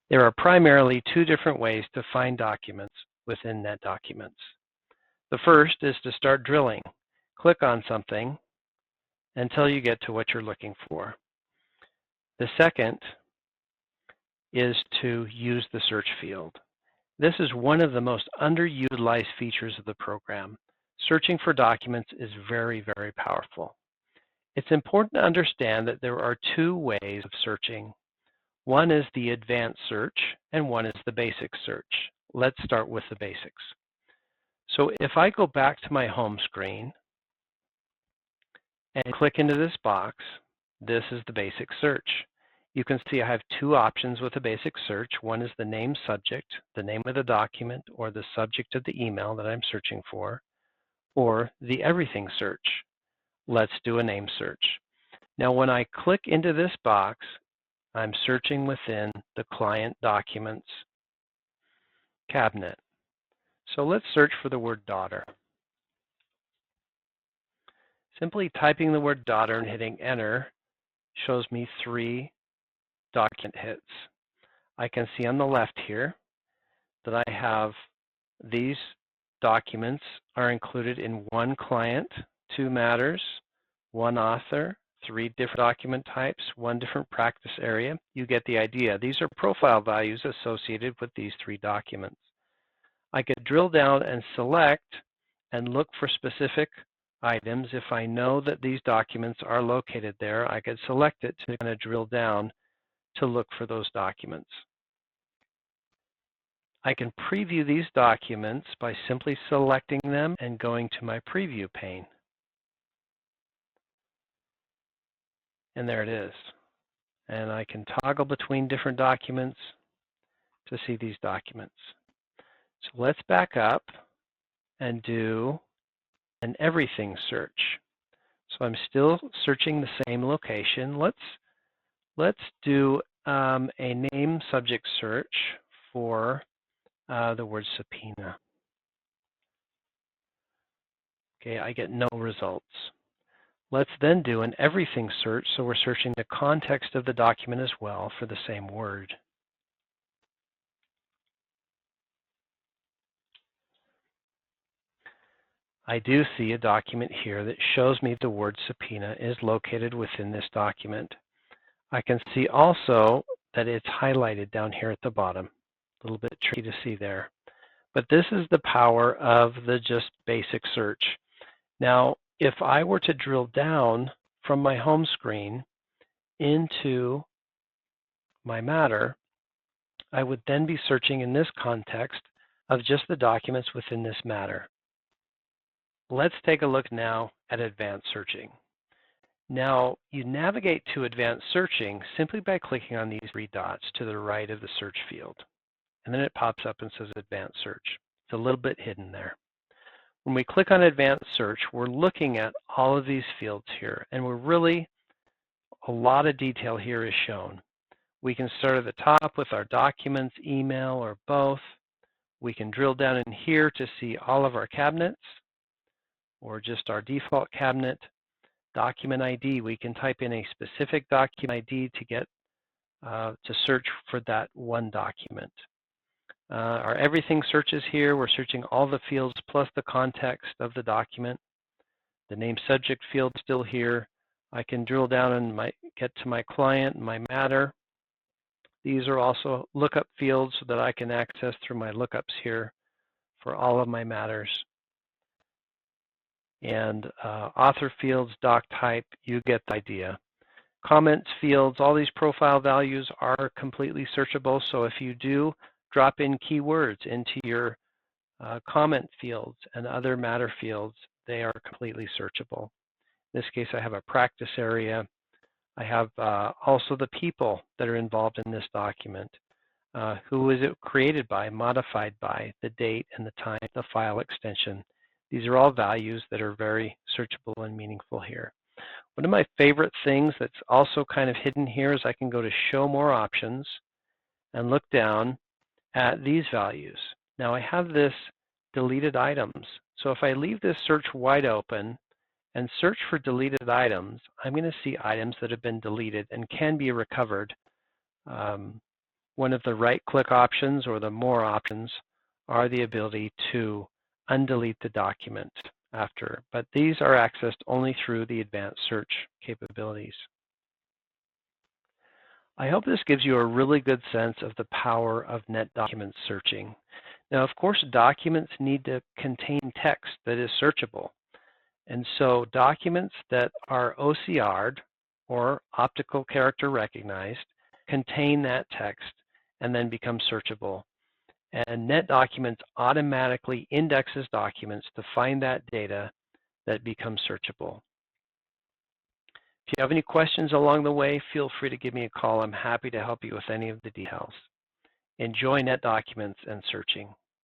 There are primarily two different ways to find documents within NetDocuments. The first is to start drilling. Click on something until you get to what you're looking for. The second is to use the search field. This is one of the most underutilized features of the program. Searching for documents is very, very powerful. It's important to understand that there are two ways of searching. One is the advanced search and one is the basic search. Let's start with the basics. So if I go back to my home screen and click into this box, this is the basic search. You can see I have two options with the basic search. One is the name subject, the name of the document, or the subject of the email that I'm searching for, or the everything search. Let's do a name search. Now when I click into this box, I'm searching within the Client Documents cabinet. So let's search for the word daughter. Simply typing the word daughter and hitting enter shows me 3 document hits. I can see on the left here that I have these documents are included in 1 client, 2 matters, 1 author, 3 different document types, 1 different practice area. You get the idea. These are profile values associated with these 3 documents. I could drill down and select and look for specific items. If I know that these documents are located there, I could select it to kind of drill down to look for those documents. I can preview these documents by simply selecting them and going to my preview pane. And there it is. And I can toggle between different documents to see these documents. So let's back up and do an everything search. So I'm still searching the same location. Let's do a name subject search for the word subpoena. Okay, I get no results. Let's then do an everything search, so we're searching the context of the document as well for the same word. I do see a document here that shows me the word subpoena is located within this document. I can see also that it's highlighted down here at the bottom. A little bit tricky to see there. But this is the power of the just basic search. Now, if I were to drill down from my home screen into my matter, I would then be searching in this context of just the documents within this matter. Let's take a look now at advanced searching. Now, you navigate to advanced searching simply by clicking on these 3 dots to the right of the search field. And then it pops up and says advanced search. It's a little bit hidden there. When we click on advanced search, we're looking at all of these fields here, and we're really, a lot of detail here is shown. We can start at the top with our documents, email, or both. We can drill down in here to see all of our cabinets, or just our default cabinet. Document ID, we can type in a specific document ID to get to search for that one document. Our everything searches here, we're searching all the fields plus the context of the document. The name subject field is still here. I can drill down and get to my client and my matter. These are also lookup fields so that I can access through my lookups here for all of my matters. And author fields, doc type, you get the idea. Comments fields, all these profile values are completely searchable. So if you do drop in keywords into your comment fields and other matter fields, they are completely searchable. In this case, I have a practice area. I have also the people that are involved in this document. Who is it created by, modified by, the date and the time, the file extension. These are all values that are very searchable and meaningful here. One of my favorite things that's also kind of hidden here is I can go to show more options and look down at these values. Now I have this deleted items. So if I leave this search wide open and search for deleted items, I'm going to see items that have been deleted and can be recovered One of the right-click options or the More options are the ability to undelete the document after, but these are accessed only through the advanced search capabilities. I hope this gives you a really good sense of the power of NetDocuments searching. Now, of course, documents need to contain text that is searchable. And so documents that are OCR'd or optical character recognized contain that text and then become searchable. And NetDocuments automatically indexes documents to find that data that becomes searchable. If you have any questions along the way, feel free to give me a call. I'm happy to help you with any of the details. Enjoy NetDocuments and searching.